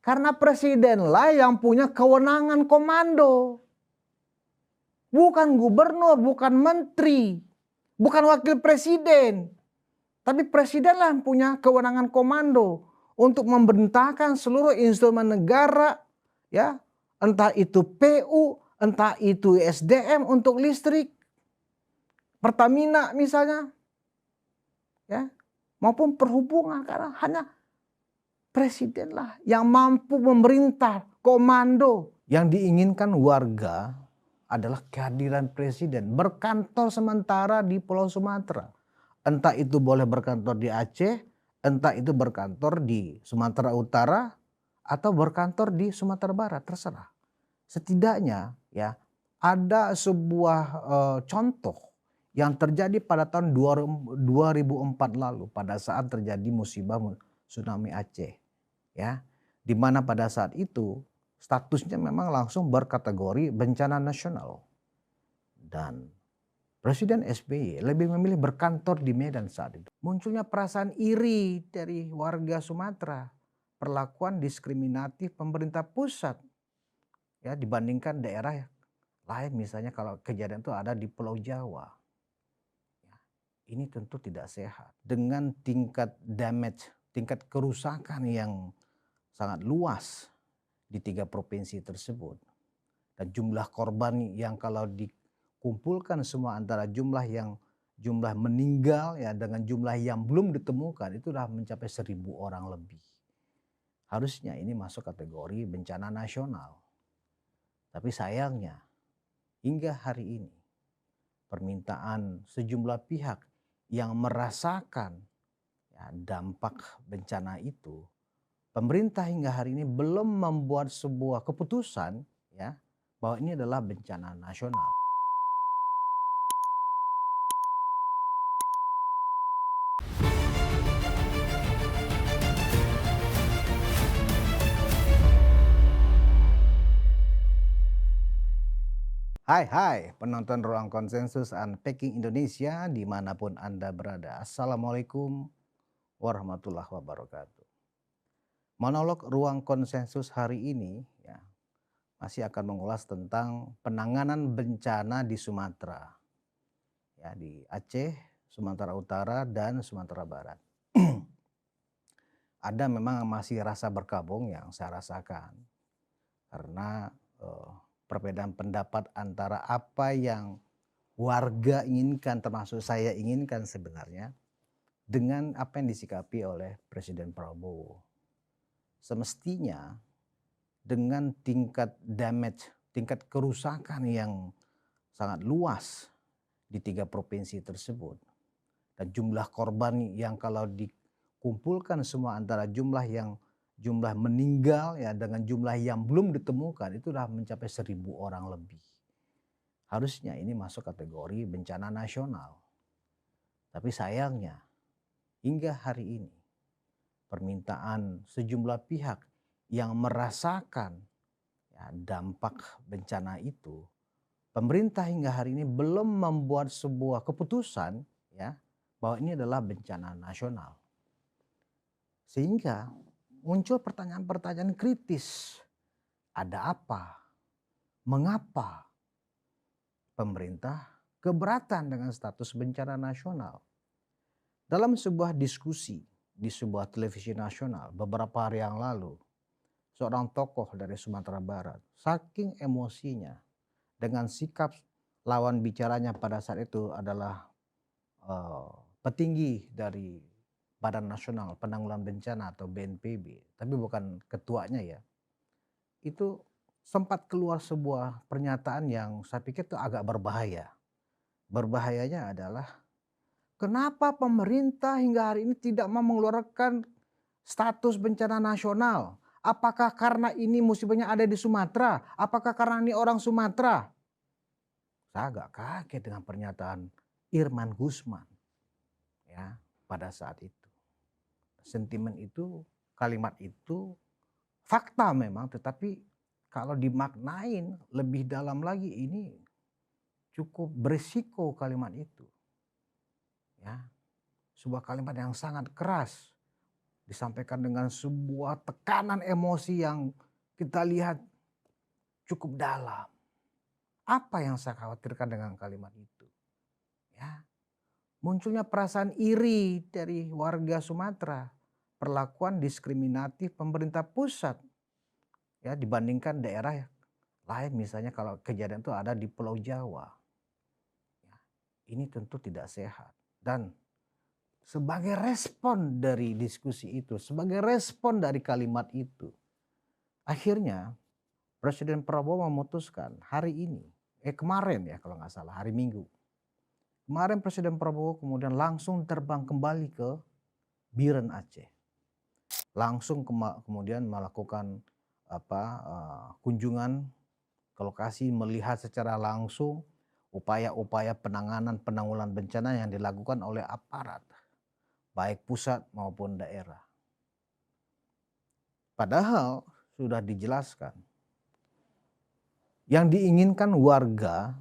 Karena presidenlah yang punya kewenangan komando. Bukan gubernur, bukan menteri, bukan wakil presiden. Tapi presidenlah yang punya kewenangan komando untuk membentangkan seluruh instrumen negara, ya, entah itu PU, entah itu SDM untuk listrik, Pertamina misalnya, ya, maupun perhubungan, karena hanya presidenlah yang mampu memerintah komando. Yang diinginkan warga adalah kehadiran presiden berkantor sementara di Pulau Sumatera. Entah itu boleh berkantor di Aceh, entah itu berkantor di Sumatera Utara, atau berkantor di Sumatera Barat, terserah. Setidaknya ya ada sebuah contoh yang terjadi pada tahun 2004 lalu pada saat terjadi musibah tsunami Aceh, ya, di mana pada saat itu statusnya memang langsung berkategori bencana nasional. Dan Presiden SBY lebih memilih berkantor di Medan saat itu. Munculnya perasaan iri dari warga Sumatera, perlakuan diskriminatif pemerintah pusat, ya, dibandingkan daerah lain, misalnya kalau kejadian itu ada di Pulau Jawa. Ya, ini tentu tidak sehat. Dengan tingkat damage, tingkat kerusakan yang sangat luas di 3 provinsi tersebut, dan jumlah korban yang kalau dikumpulkan semua antara jumlah meninggal ya dengan jumlah yang belum ditemukan itu sudah mencapai 1.000 orang lebih. Harusnya ini masuk kategori bencana nasional. Tapi sayangnya hingga hari ini permintaan sejumlah pihak yang merasakan ya, dampak bencana itu, pemerintah hingga hari ini belum membuat sebuah keputusan ya bahwa ini adalah bencana nasional. Hai penonton Ruang Konsensus Unpacking Indonesia dimanapun Anda berada. Assalamualaikum warahmatullahi wabarakatuh. Monolog Ruang Konsensus hari ini ya masih akan mengulas tentang penanganan bencana di Sumatera, ya, di Aceh, Sumatera Utara, dan Sumatera Barat. Ada memang masih rasa berkabung yang saya rasakan karena perbedaan pendapat antara apa yang warga inginkan, termasuk saya inginkan sebenarnya, dengan apa yang disikapi oleh Presiden Prabowo. Semestinya dengan tingkat damage, tingkat kerusakan yang sangat luas di 3 provinsi tersebut, dan jumlah korban yang kalau dikumpulkan semua antara jumlah meninggal ya dengan jumlah yang belum ditemukan itu sudah mencapai 1.000 orang lebih. Harusnya ini masuk kategori bencana nasional. Tapi sayangnya hingga hari ini permintaan sejumlah pihak yang merasakan ya, dampak bencana itu, pemerintah hingga hari ini belum membuat sebuah keputusan ya bahwa ini adalah bencana nasional. Sehingga muncul pertanyaan-pertanyaan kritis. Ada apa? Mengapa pemerintah keberatan dengan status bencana nasional? Dalam sebuah diskusi di sebuah televisi nasional beberapa hari yang lalu, seorang tokoh dari Sumatera Barat saking emosinya dengan sikap lawan bicaranya pada saat itu adalah petinggi dari Badan Nasional Penanggulangan Bencana atau BNPB, tapi bukan ketuanya ya. Itu sempat keluar sebuah pernyataan yang saya pikir itu agak berbahaya. Berbahayanya adalah kenapa pemerintah hingga hari ini tidak mau mengeluarkan status bencana nasional? Apakah karena ini musibahnya ada di Sumatera? Apakah karena ini orang Sumatera? Saya agak kaget dengan pernyataan Irman Gusman ya pada saat itu. Sentimen itu, kalimat itu fakta memang, tetapi kalau dimaknain lebih dalam lagi ini cukup berisiko kalimat itu. Ya, sebuah kalimat yang sangat keras disampaikan dengan sebuah tekanan emosi yang kita lihat cukup dalam. Apa yang saya khawatirkan dengan kalimat itu? Ya, munculnya perasaan iri dari warga Sumatera, perlakuan diskriminatif pemerintah pusat ya dibandingkan daerah lain, misalnya kalau kejadian itu ada di Pulau Jawa. Ya, ini tentu tidak sehat. Dan sebagai respon dari diskusi itu, sebagai respon dari kalimat itu, akhirnya Presiden Prabowo memutuskan hari ini, kemarin ya kalau nggak salah, hari Minggu. Kemarin Presiden Prabowo kemudian langsung terbang kembali ke Biren Aceh. Langsung kemudian melakukan kunjungan ke lokasi, melihat secara langsung upaya-upaya penanggulangan bencana yang dilakukan oleh aparat, baik pusat maupun daerah. Padahal sudah dijelaskan, yang diinginkan warga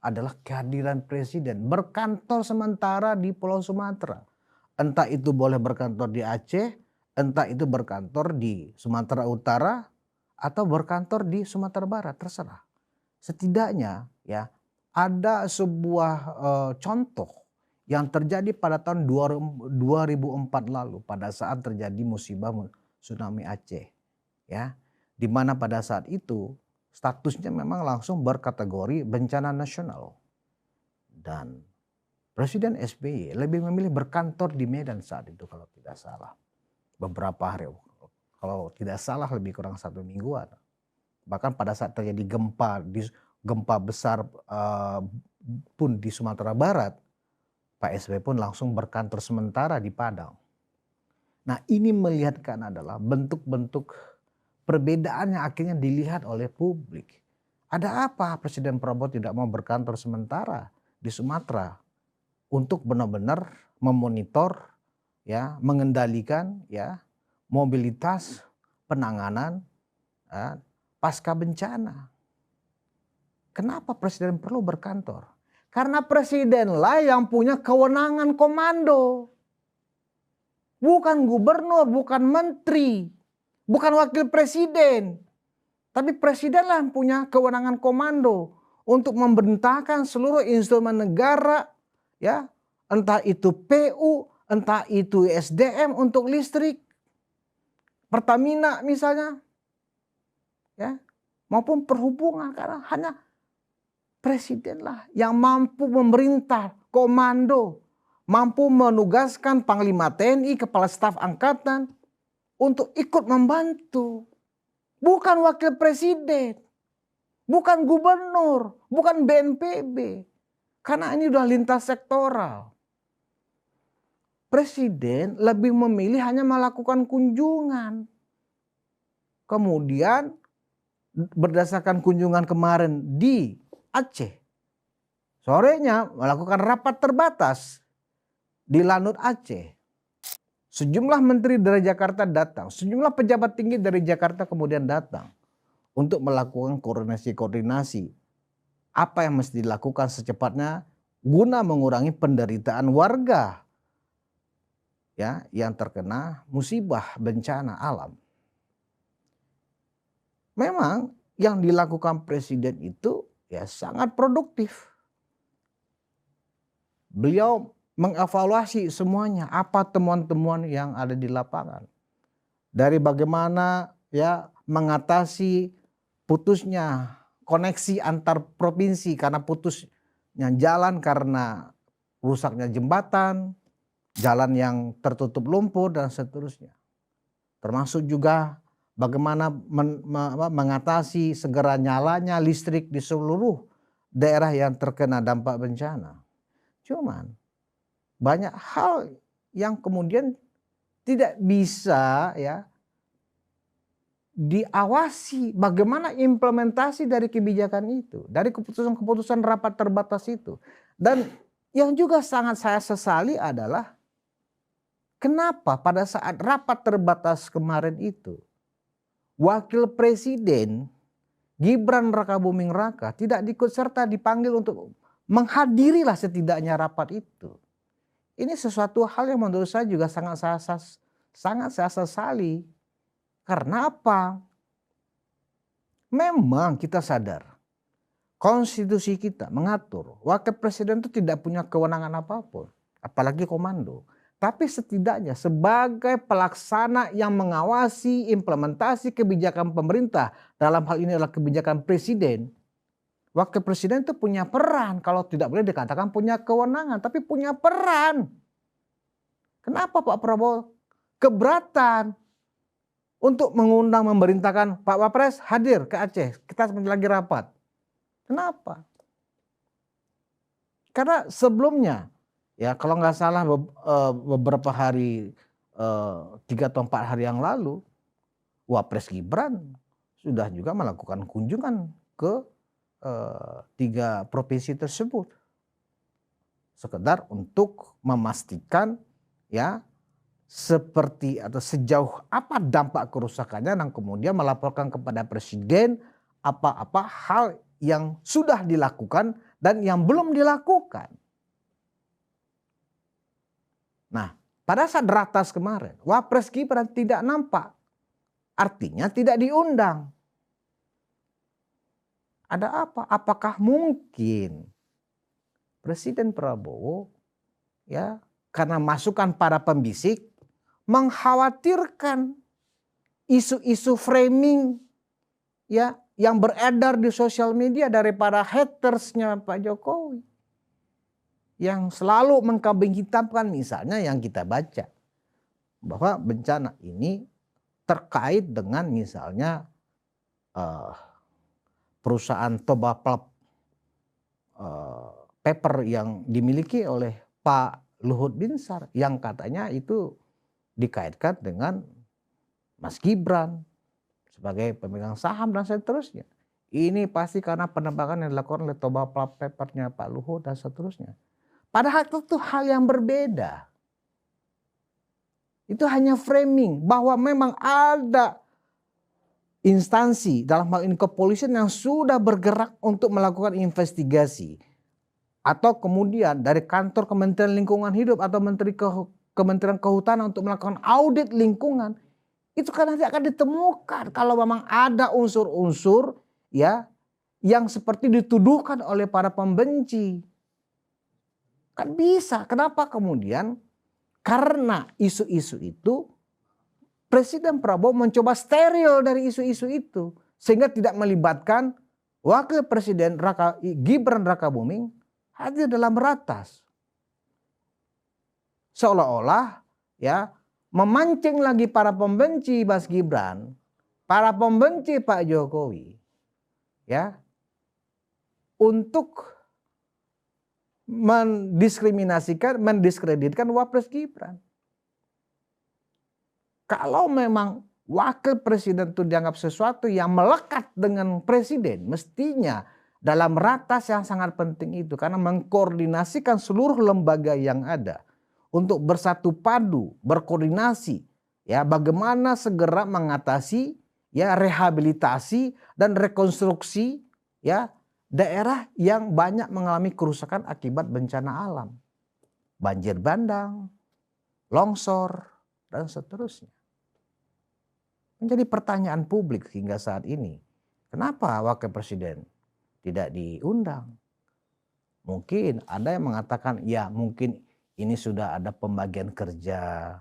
adalah kehadiran presiden berkantor sementara di Pulau Sumatera. Entah itu boleh berkantor di Aceh, entah itu berkantor di Sumatera Utara, atau berkantor di Sumatera Barat, terserah. Setidaknya ya ada sebuah contoh yang terjadi pada tahun 2004 lalu pada saat terjadi musibah tsunami Aceh. Ya, di mana pada saat itu statusnya memang langsung berkategori bencana nasional. Dan Presiden SBY lebih memilih berkantor di Medan saat itu kalau tidak salah. Beberapa hari, kalau tidak salah lebih kurang 1 mingguan. Bahkan pada saat terjadi gempa besar pun di Sumatera Barat, Pak SBY pun langsung berkantor sementara di Padang. Nah, ini melihatkan adalah bentuk-bentuk perbedaan yang akhirnya dilihat oleh publik. Ada apa Presiden Prabowo tidak mau berkantor sementara di Sumatera untuk benar-benar memonitor ya, mengendalikan ya mobilitas penanganan pasca bencana. Kenapa presiden perlu berkantor? Karena presidenlah yang punya kewenangan komando. Bukan gubernur, bukan menteri, bukan wakil presiden. Tapi presidenlah yang punya kewenangan komando untuk membentangkan seluruh instrumen negara, ya, entah itu PU, entah itu SDM untuk listrik, Pertamina misalnya, ya, maupun perhubungan, karena hanya presidenlah yang mampu memerintah komando, mampu menugaskan Panglima TNI, Kepala Staf Angkatan untuk ikut membantu. Bukan wakil presiden, bukan gubernur, bukan BNPB. Karena ini udah lintas sektoral. Presiden lebih memilih hanya melakukan kunjungan. Kemudian berdasarkan kunjungan kemarin di Aceh, sorenya melakukan rapat terbatas di Lanut Aceh. Sejumlah menteri dari Jakarta datang, sejumlah pejabat tinggi dari Jakarta kemudian datang untuk melakukan koordinasi apa yang mesti dilakukan secepatnya guna mengurangi penderitaan warga ya yang terkena musibah bencana alam. Memang yang dilakukan presiden itu ya sangat produktif. Beliau mengevaluasi semuanya, apa temuan-temuan yang ada di lapangan. Dari bagaimana ya mengatasi putusnya koneksi antar provinsi karena putusnya jalan karena rusaknya jembatan, jalan yang tertutup lumpur dan seterusnya. Termasuk juga bagaimana mengatasi segera nyalanya listrik di seluruh daerah yang terkena dampak bencana. Cuman banyak hal yang kemudian tidak bisa ya diawasi bagaimana implementasi dari kebijakan itu, dari keputusan-keputusan rapat terbatas itu. Dan yang juga sangat saya sesali adalah kenapa pada saat rapat terbatas kemarin itu Wakil Presiden Gibran Rakabuming Raka tidak diikut serta dipanggil untuk menghadirilah setidaknya rapat itu. Ini sesuatu hal yang menurut saya juga sangat sangat saya sesali. Karena apa? Memang kita sadar konstitusi kita mengatur wakil presiden itu tidak punya kewenangan apapun, apalagi komando. Tapi setidaknya sebagai pelaksana yang mengawasi implementasi kebijakan pemerintah, dalam hal ini adalah kebijakan presiden, wakil presiden itu punya peran. Kalau tidak boleh dikatakan punya kewenangan, tapi punya peran. Kenapa Pak Prabowo keberatan untuk mengundang, memerintahkan Pak Wapres hadir ke Aceh, kita sebentar lagi rapat? Kenapa? Karena sebelumnya, ya kalau nggak salah beberapa hari, 3 atau 4 hari yang lalu, Wapres Gibran sudah juga melakukan kunjungan ke 3 provinsi tersebut. Sekedar untuk memastikan ya seperti atau sejauh apa dampak kerusakannya, dan kemudian melaporkan kepada presiden apa-apa hal yang sudah dilakukan dan yang belum dilakukan. Nah, pada saat ratas kemarin, Wapres Gibran tidak nampak. Artinya tidak diundang. Ada apa? Apakah mungkin Presiden Prabowo ya karena masukan para pembisik mengkhawatirkan isu-isu framing ya yang beredar di sosial media daripada hatersnya Pak Jokowi yang selalu mengkambing hitamkan, misalnya yang kita baca bahwa bencana ini terkait dengan misalnya perusahaan Toba Pulp paper yang dimiliki oleh Pak Luhut Binsar yang katanya itu dikaitkan dengan Mas Gibran sebagai pemegang saham dan seterusnya. Ini pasti karena penembakan yang dilakukan oleh Toba Pulp papernya Pak Luhut dan seterusnya. Padahal itu hal yang berbeda. Itu hanya framing bahwa memang ada instansi dalam hal ini kepolisian yang sudah bergerak untuk melakukan investigasi. Atau kemudian dari kantor Kementerian Lingkungan Hidup atau Kementerian Kehutanan untuk melakukan audit lingkungan. Itu kan nanti akan ditemukan kalau memang ada unsur-unsur ya yang seperti dituduhkan oleh para pembenci. Kan bisa. Kenapa kemudian? Karena isu-isu itu Presiden Prabowo mencoba steril dari isu-isu itu. Sehingga tidak melibatkan Wakil Presiden Gibran Rakabuming hadir dalam ratas. Seolah-olah ya memancing lagi para pembenci Mas Gibran, para pembenci Pak Jokowi ya untuk mendiskreditkan Wapres Gibran. Kalau memang wakil presiden itu dianggap sesuatu yang melekat dengan presiden, mestinya dalam ratas yang sangat penting itu karena mengkoordinasikan seluruh lembaga yang ada untuk bersatu padu, berkoordinasi ya bagaimana segera mengatasi ya rehabilitasi dan rekonstruksi ya daerah yang banyak mengalami kerusakan akibat bencana alam. Banjir bandang, longsor dan seterusnya. Menjadi pertanyaan publik hingga saat ini. Kenapa wakil presiden tidak diundang? Mungkin ada yang mengatakan ya mungkin ini sudah ada pembagian kerja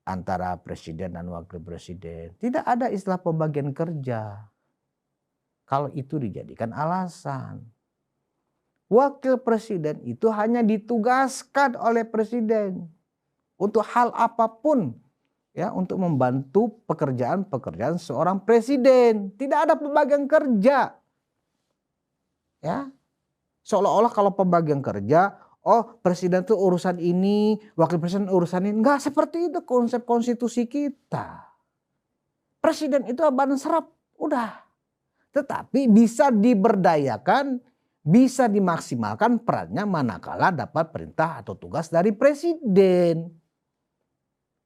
antara presiden dan wakil presiden. Tidak ada istilah pembagian kerja. Kalau itu dijadikan alasan. Wakil presiden itu hanya ditugaskan oleh presiden untuk hal apapun. Ya, untuk membantu pekerjaan-pekerjaan seorang presiden. Tidak ada pembagian kerja. Ya. Seolah-olah kalau pembagian kerja, oh presiden itu urusan ini, wakil presiden urusan ini. Enggak seperti itu konsep konstitusi kita. Presiden itu ban serap, udah. Tetapi bisa diberdayakan, bisa dimaksimalkan perannya manakala dapat perintah atau tugas dari presiden.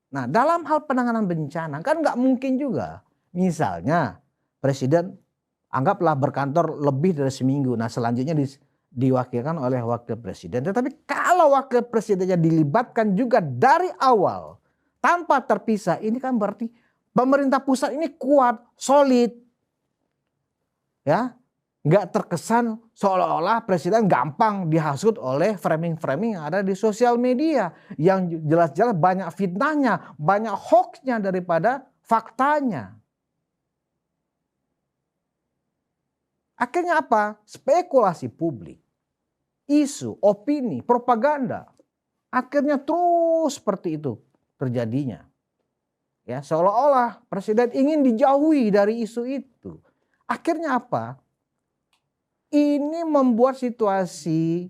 Nah dalam hal penanganan bencana kan nggak mungkin juga. Misalnya presiden anggaplah berkantor lebih dari seminggu. Nah selanjutnya diwakilkan oleh wakil presiden. Tetapi kalau wakil presidennya dilibatkan juga dari awal tanpa terpisah, ini kan berarti pemerintah pusat ini kuat, solid. Ya, nggak terkesan seolah-olah presiden gampang dihasut oleh framing-framing yang ada di sosial media. Yang jelas-jelas banyak fitnahnya, banyak hoaxnya daripada faktanya. Akhirnya apa? Spekulasi publik, isu, opini, propaganda. Akhirnya terus seperti itu terjadinya. Ya, seolah-olah presiden ingin dijauhi dari isu itu. Akhirnya apa? Ini membuat situasi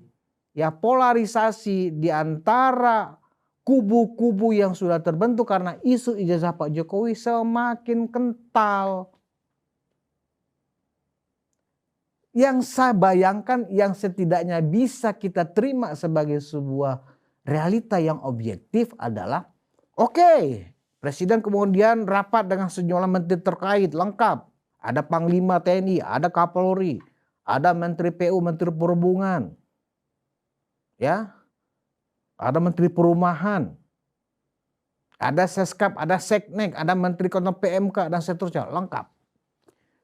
ya polarisasi di antara kubu-kubu yang sudah terbentuk karena isu ijazah Pak Jokowi semakin kental. Yang saya bayangkan, yang setidaknya bisa kita terima sebagai sebuah realita yang objektif adalah oke, presiden kemudian rapat dengan sejumlah menteri terkait lengkap. Ada Panglima TNI, ada Kapolri, ada Menteri PU, Menteri Perhubungan, ya, ada Menteri Perumahan, ada Seskap, ada Seknek, ada Menteri Koordinator PMK dan seterusnya, lengkap.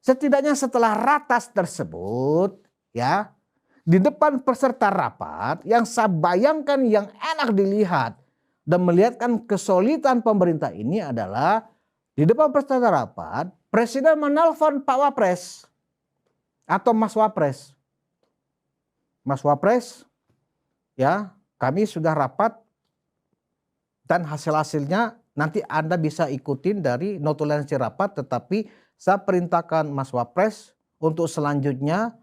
Setidaknya setelah ratas tersebut, ya, di depan peserta rapat, yang saya bayangkan yang enak dilihat dan melihatkan kesolidan pemerintah ini adalah di depan peserta rapat, presiden menelpon Pak Wapres atau Mas Wapres. Mas Wapres, ya, kami sudah rapat dan hasil-hasilnya nanti Anda bisa ikutin dari notulensi rapat, tetapi saya perintahkan Mas Wapres untuk selanjutnya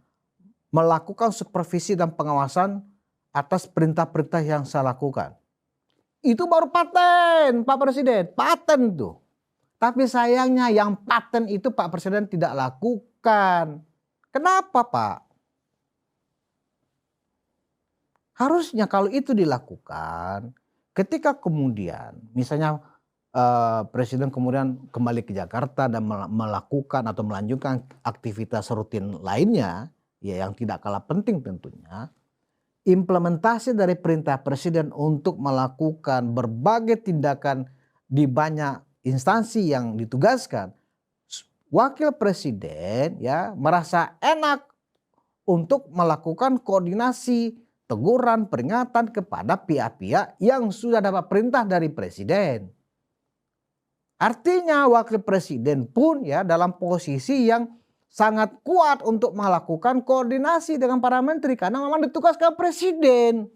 melakukan supervisi dan pengawasan atas perintah-perintah yang saya lakukan. Itu baru paten Pak Presiden, paten tuh. Tapi sayangnya yang paten itu Pak Presiden tidak lakukan. Kenapa Pak? Harusnya kalau itu dilakukan, ketika kemudian misalnya Presiden kemudian kembali ke Jakarta dan melakukan atau melanjutkan aktivitas rutin lainnya, ya yang tidak kalah penting tentunya, implementasi dari perintah Presiden untuk melakukan berbagai tindakan di banyak instansi yang ditugaskan, Wakil Presiden ya merasa enak untuk melakukan koordinasi, teguran, peringatan kepada pihak-pihak yang sudah dapat perintah dari Presiden. Artinya Wakil Presiden pun ya dalam posisi yang sangat kuat untuk melakukan koordinasi dengan para menteri karena memang ditugaskan Presiden.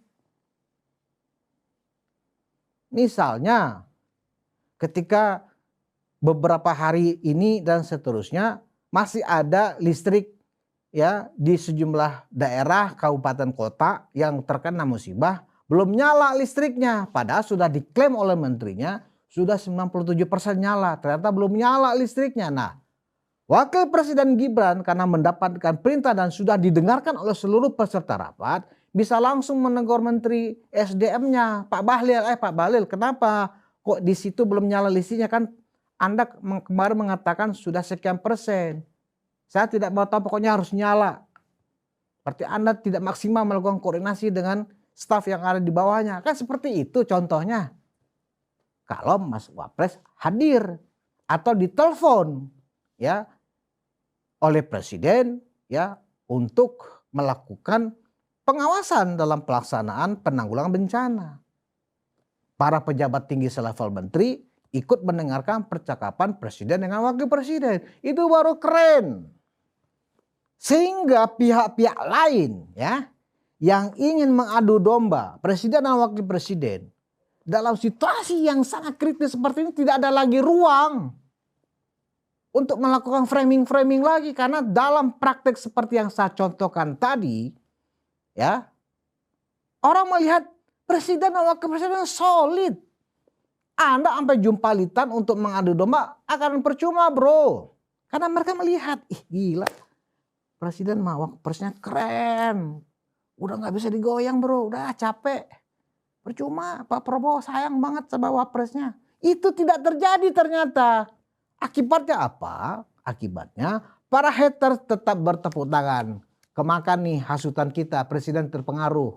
Misalnya ketika beberapa hari ini dan seterusnya masih ada listrik ya di sejumlah daerah kabupaten kota yang terkena musibah, belum nyala listriknya padahal sudah diklaim oleh menterinya sudah 97% nyala, ternyata belum nyala listriknya. Nah, Wakil Presiden Gibran karena mendapatkan perintah dan sudah didengarkan oleh seluruh peserta rapat, bisa langsung menegur Menteri SDM-nya, Pak Bahlil. Pak Bahlil, kenapa kok di situ belum nyala listriknya? Kan Anda kemarin mengatakan sudah sekian persen. Saya tidak mau tahu, pokoknya harus nyala. Berarti Anda tidak maksimal melakukan koordinasi dengan staf yang ada di bawahnya. Kan seperti itu contohnya. Kalau Mas Wapres hadir atau ditelepon ya oleh Presiden ya untuk melakukan pengawasan dalam pelaksanaan penanggulangan bencana. Para pejabat tinggi selevel menteri ikut mendengarkan percakapan Presiden dengan Wakil Presiden. Itu baru keren. Sehingga pihak-pihak lain ya yang ingin mengadu domba Presiden dan Wakil Presiden dalam situasi yang sangat kritis seperti ini tidak ada lagi ruang untuk melakukan framing-framing lagi. Karena dalam praktek seperti yang saya contohkan tadi, ya orang melihat Presiden dan Wakil Presiden solid. Anda sampai jumpa litan untuk mengadu domba akan percuma bro. Karena mereka melihat, ih gila Presiden mah Wakil Presiden keren. Udah gak bisa digoyang bro, udah capek. Percuma, Pak Prabowo sayang banget sama Wapresnya. Itu tidak terjadi ternyata. Akibatnya apa? Akibatnya para haters tetap bertepuk tangan. Kemakan nih hasutan kita, Presiden terpengaruh.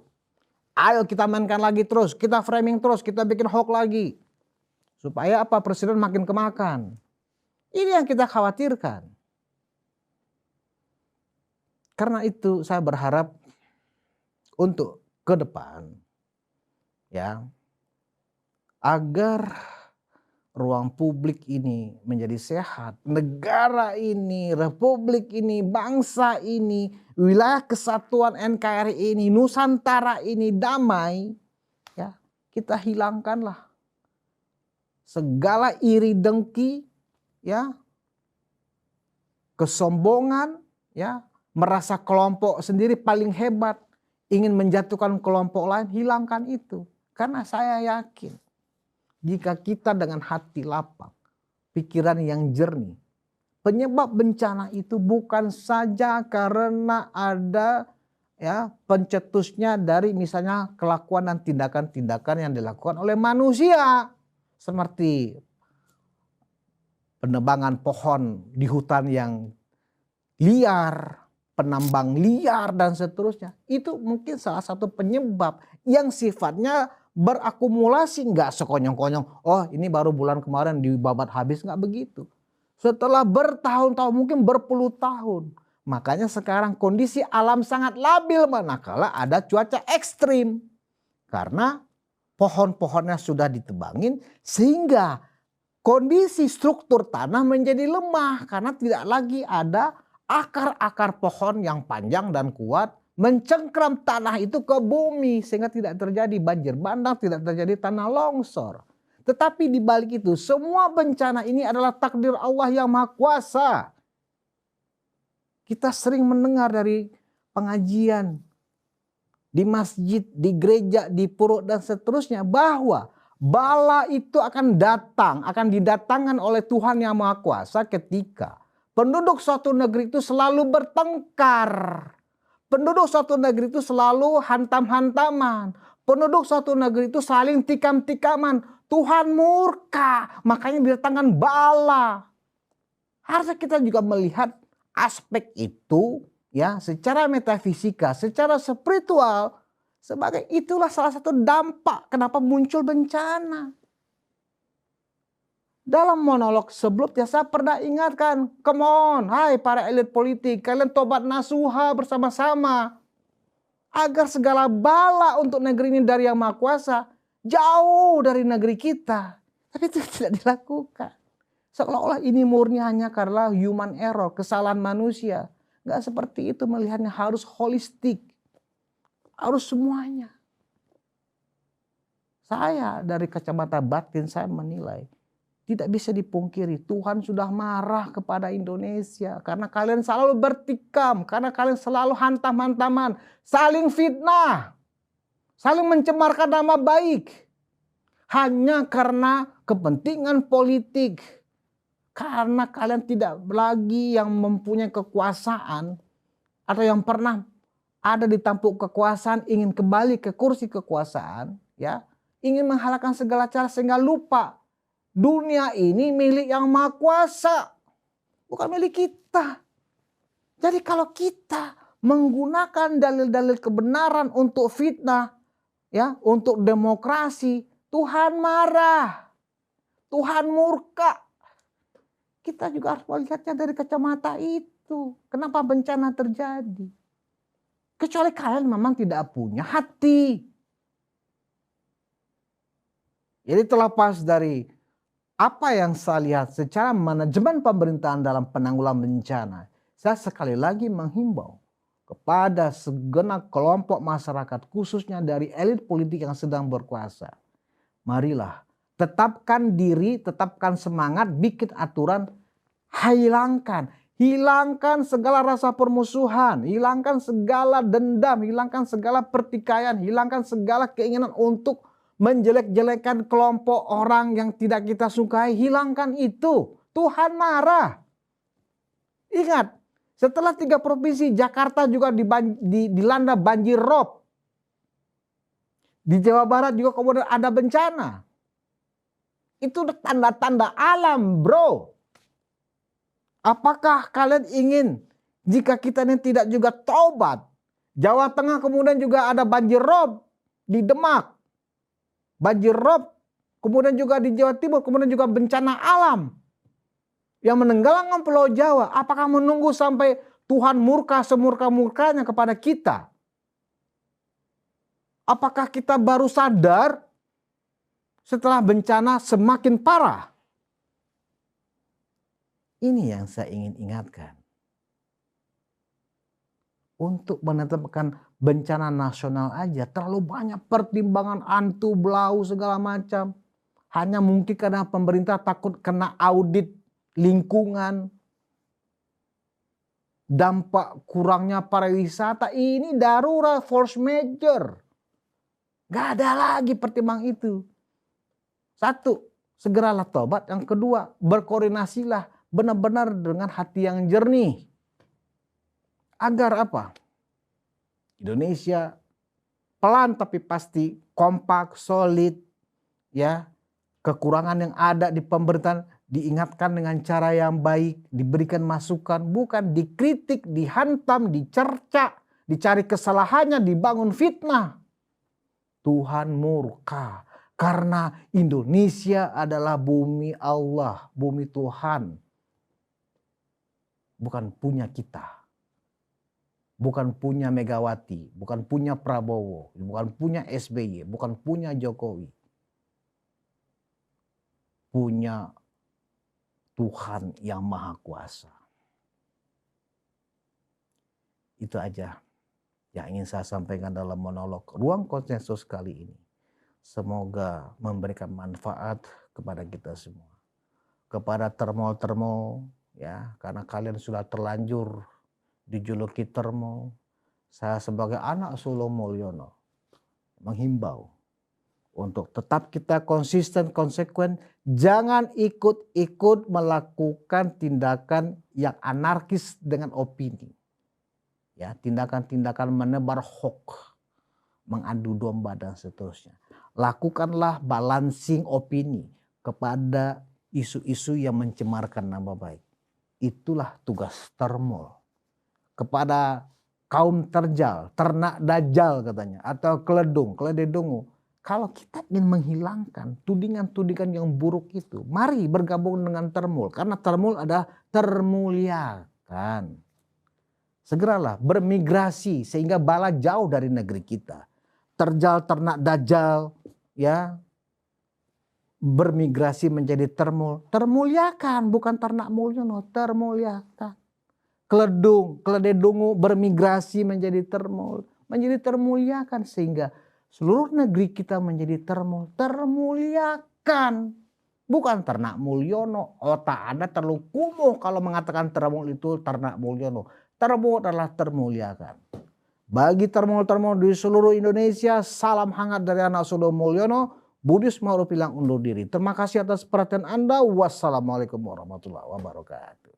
Ayo kita mainkan lagi terus, kita framing terus, kita bikin hoax lagi. Supaya apa? Presiden makin kemakan. Ini yang kita khawatirkan. Karena itu saya berharap untuk ke depan ya, agar ruang publik ini menjadi sehat, negara ini, republik ini, bangsa ini, wilayah kesatuan NKRI ini, Nusantara ini damai, ya, kita hilangkanlah segala iri dengki, ya, kesombongan, ya, merasa kelompok sendiri paling hebat, ingin menjatuhkan kelompok lain, hilangkan itu. Karena saya yakin jika kita dengan hati lapang, pikiran yang jernih, penyebab bencana itu bukan saja karena ada ya pencetusnya dari misalnya kelakuan dan tindakan-tindakan yang dilakukan oleh manusia, seperti penebangan pohon di hutan yang liar, penambang liar dan seterusnya. Itu mungkin salah satu penyebab yang sifatnya berakumulasi, nggak sekonyong-konyong. Oh, ini baru bulan kemarin dibabat habis, nggak begitu. Setelah bertahun-tahun, mungkin berpuluh tahun. Makanya sekarang kondisi alam sangat labil manakala ada cuaca ekstrim. Karena pohon-pohonnya sudah ditebangin sehingga kondisi struktur tanah menjadi lemah. Karena tidak lagi ada akar-akar pohon yang panjang dan kuat mencengkram tanah itu ke bumi sehingga tidak terjadi banjir bandang, tidak terjadi tanah longsor. Tetapi di balik itu semua bencana ini adalah takdir Allah yang Maha Kuasa. Kita sering mendengar dari pengajian di masjid, di gereja, di pura dan seterusnya bahwa bala itu akan datang, akan didatangkan oleh Tuhan yang Maha Kuasa ketika penduduk suatu negeri itu selalu bertengkar. Penduduk suatu negeri itu selalu hantam-hantaman. Penduduk suatu negeri itu saling tikam-tikaman. Tuhan murka, makanya didatangkan bala. Harusnya kita juga melihat aspek itu ya secara metafisika, secara spiritual, sebagai itulah salah satu dampak kenapa muncul bencana. Dalam monolog sebelumnya saya pernah ingatkan, come on, hai para elit politik, kalian tobat nasuha bersama-sama. Agar segala bala untuk negeri ini dari yang Maha Kuasa, jauh dari negeri kita. Tapi itu tidak dilakukan. Seolah-olah ini murni hanya karena human error, kesalahan manusia. Gak seperti itu melihatnya, harus holistik. Harus semuanya. Saya dari kacamata batin saya menilai, tidak bisa dipungkiri Tuhan sudah marah kepada Indonesia karena kalian selalu bertikam, karena kalian selalu hantam-hantaman, saling fitnah, saling mencemarkan nama baik hanya karena kepentingan politik. Karena kalian tidak lagi yang mempunyai kekuasaan atau yang pernah ada di tampuk kekuasaan ingin kembali ke kursi kekuasaan, ya, ingin menghalalkan segala cara sehingga lupa dunia ini milik yang Maha Kuasa, bukan milik kita. Jadi kalau kita menggunakan dalil-dalil kebenaran untuk fitnah, ya, untuk demokrasi, Tuhan marah, Tuhan murka. Kita juga harus melihatnya dari kacamata itu. Kenapa bencana terjadi? Kecuali kalian memang tidak punya hati. Jadi terlepas dari apa yang saya lihat secara manajemen pemerintahan dalam penanggulangan bencana, saya sekali lagi menghimbau kepada segenap kelompok masyarakat, khususnya dari elit politik yang sedang berkuasa. Marilah tetapkan diri, tetapkan semangat, bikin aturan, hilangkan segala rasa permusuhan, hilangkan segala dendam, hilangkan segala pertikaian, hilangkan segala keinginan untuk menjelek-jelekan kelompok orang yang tidak kita sukai. Hilangkan itu. Tuhan marah. Ingat, setelah 3 provinsi, Jakarta juga dilanda banjir rob. Di Jawa Barat juga kemudian ada bencana. Itu tanda-tanda alam, bro. Apakah kalian ingin jika kita ini tidak juga taubat? Jawa Tengah kemudian juga ada banjir rob di Demak. Banjir rob kemudian juga di Jawa Timur, kemudian juga bencana alam yang menenggelamkan Pulau Jawa. Apakah menunggu sampai Tuhan murka semurka-murkanya kepada kita? Apakah kita baru sadar setelah bencana semakin parah? Ini yang saya ingin ingatkan. Untuk menetapkan bencana nasional aja terlalu banyak pertimbangan antu, belau, segala macam. Hanya mungkin karena pemerintah takut kena audit lingkungan. Dampak kurangnya pariwisata, ini darurat, force major. Gak ada lagi pertimbangan itu. Satu, segeralah tobat. Yang kedua, berkoordinasilah benar-benar dengan hati yang jernih. Agar apa? Indonesia pelan tapi pasti, kompak, solid, ya. Kekurangan yang ada di pemerintahan diingatkan dengan cara yang baik, diberikan masukan, bukan dikritik, dihantam, dicerca, dicari kesalahannya, dibangun fitnah. Tuhan murka karena Indonesia adalah bumi Allah, bumi Tuhan. Bukan punya kita. Bukan punya Megawati, bukan punya Prabowo, bukan punya SBY, bukan punya Jokowi. Punya Tuhan yang Maha Kuasa. Itu aja yang ingin saya sampaikan dalam monolog Ruang Konsensus kali ini. Semoga memberikan manfaat kepada kita semua. Kepada termol-termol, ya, karena kalian sudah terlanjur dijuluki termol. Saya sebagai anak Solo Mulyono menghimbau untuk tetap kita konsisten, konsekuen. Jangan ikut-ikut melakukan tindakan yang anarkis dengan opini. Ya, tindakan-tindakan menebar hoax, mengadu domba dan seterusnya. Lakukanlah balancing opini kepada isu-isu yang mencemarkan nama baik. Itulah tugas termol. Kepada kaum terjal, ternak dajjal katanya, atau keledungu. Kalau kita ingin menghilangkan tudingan-tudingan yang buruk itu, mari bergabung dengan termul. Karena termul adalah termuliakan. Segeralah bermigrasi sehingga bala jauh dari negeri kita. Terjal, ternak dajjal, ya, bermigrasi menjadi termul. Termuliakan, bukan ternak mulyono, termuliakan. Keledungu bermigrasi menjadi termul, menjadi termuliakan sehingga seluruh negeri kita menjadi termuliakan. Bukan ternak mulyono. Otak Anda terlalu kumuh kalau mengatakan termul itu ternak mulyono. Termul adalah termuliakan. Bagi termul-termul di seluruh Indonesia, salam hangat dari anak Solo Mulyono. Budis Ma'ruf bilang undur diri. Terima kasih atas perhatian Anda. Wassalamualaikum warahmatullahi wabarakatuh.